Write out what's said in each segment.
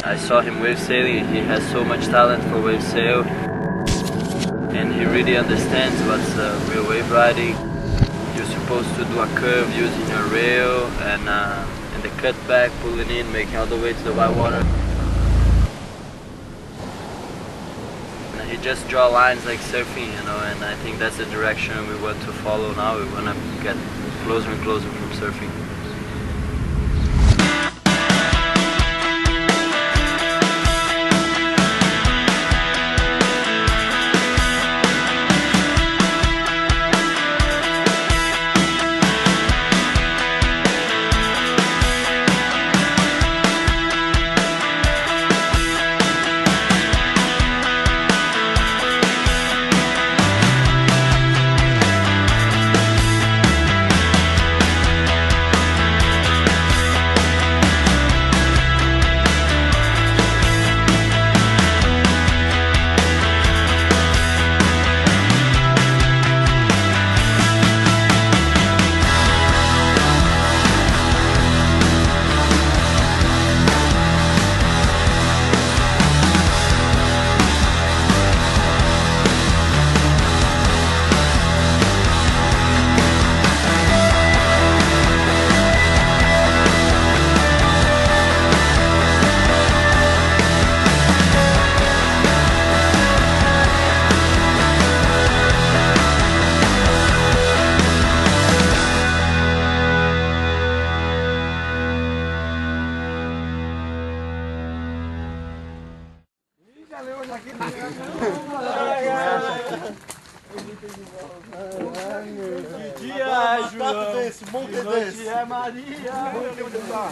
I saw him wave sailing. He has so much talent for wave sail, and he really understands what's real wave riding. You're supposed to do a curve using your rail and the cutback, pulling in, making all the way to the white water. And he just draw lines like surfing, you know, and I think that's the direction we want to follow now. We want to get closer and closer from surfing.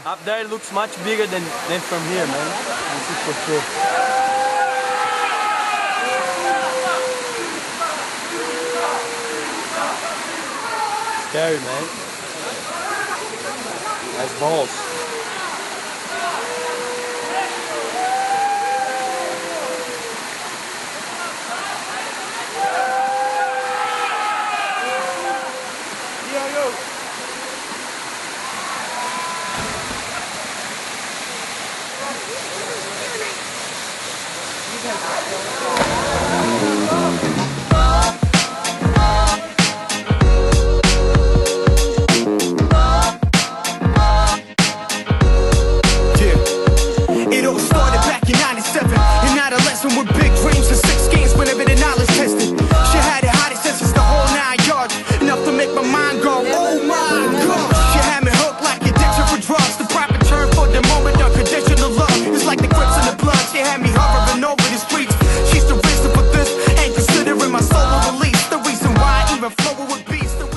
Up there it looks much bigger than from here, man. This is for sure. Scary, man. Nice balls.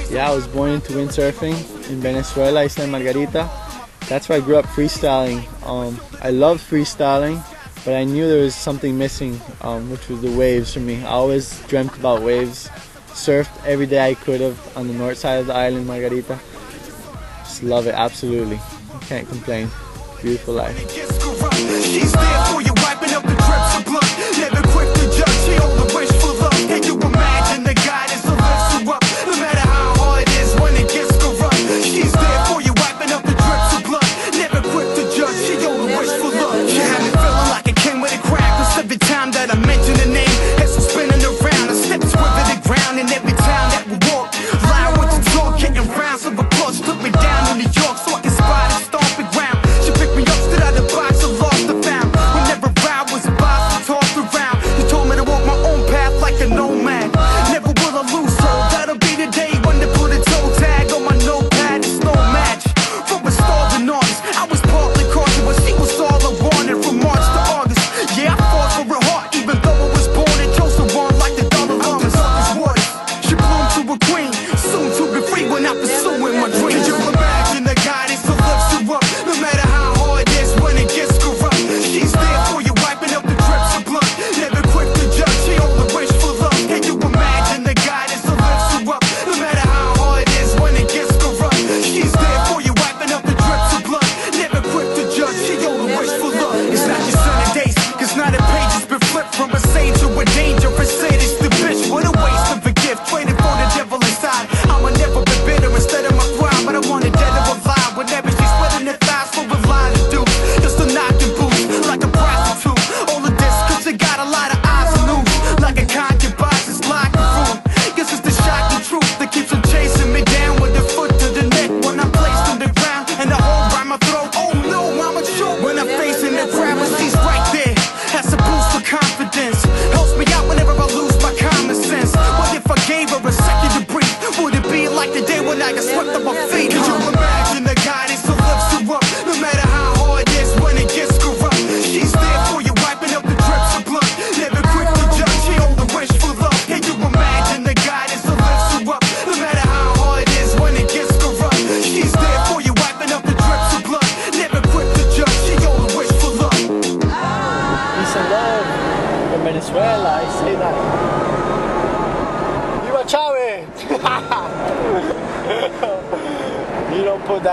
Yeah, I was born into windsurfing in Venezuela, Isla Margarita. That's where I grew up freestyling. I loved freestyling, but I knew there was something missing, which was the waves for me. I always dreamt about waves, surfed every day I could have on the north side of the island, Margarita. Just love it, absolutely. Can't complain. Beautiful life. She's there for you, wiping up the drips of blood. Never quick to judge, she only wish for love. Can you imagine the guidance that lifts you up? No matter how hard it is when it gets corrupt. She's there for you, wiping up the drips of blood. Never quick to judge, she only wish for love. She had me feeling like a king with a crown. Cause every time that I mention her name, it's so spinning around. Her steps within the ground, and every time that we walk, loud with the talk, getting rounds of applause. Took me down in New York so I can spot and stomp the ground. She picked me up, stood out the box, and lost the found. We never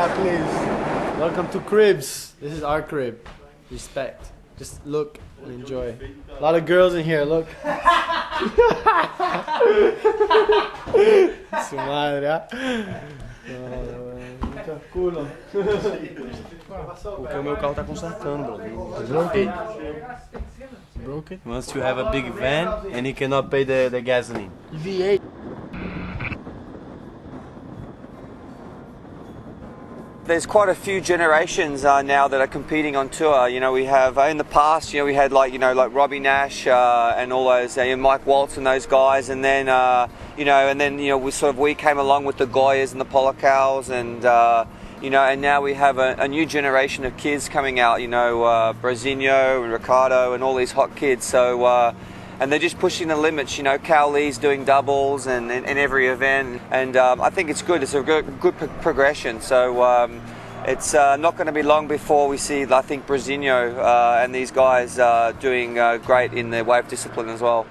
Yeah, please. Welcome to Cribs. This is our crib. Respect. Just look and enjoy. A lot of girls in here, look. Su madre, ¿ah? Mucho culo. Porque o meu carro tá consertando, brother. Broke it? Broke it? He wants to have a big van and he cannot pay the gasoline. V8. There's quite a few generations now that are competing on tour. You know, we have in the past, you know, we had like Robbie Nash and all those, Mike Waltz and those guys, and then we came along with the Goyas and the Polacals, and and now we have a new generation of kids coming out. You know, Brazinho and Ricardo and all these hot kids. So. And they're just pushing the limits. You know, Cal Lee's doing doubles and in every event, and I think it's good. It's a good progression. So it's not going to be long before we see, I think, Brazinho and these guys doing great in the wave discipline as well.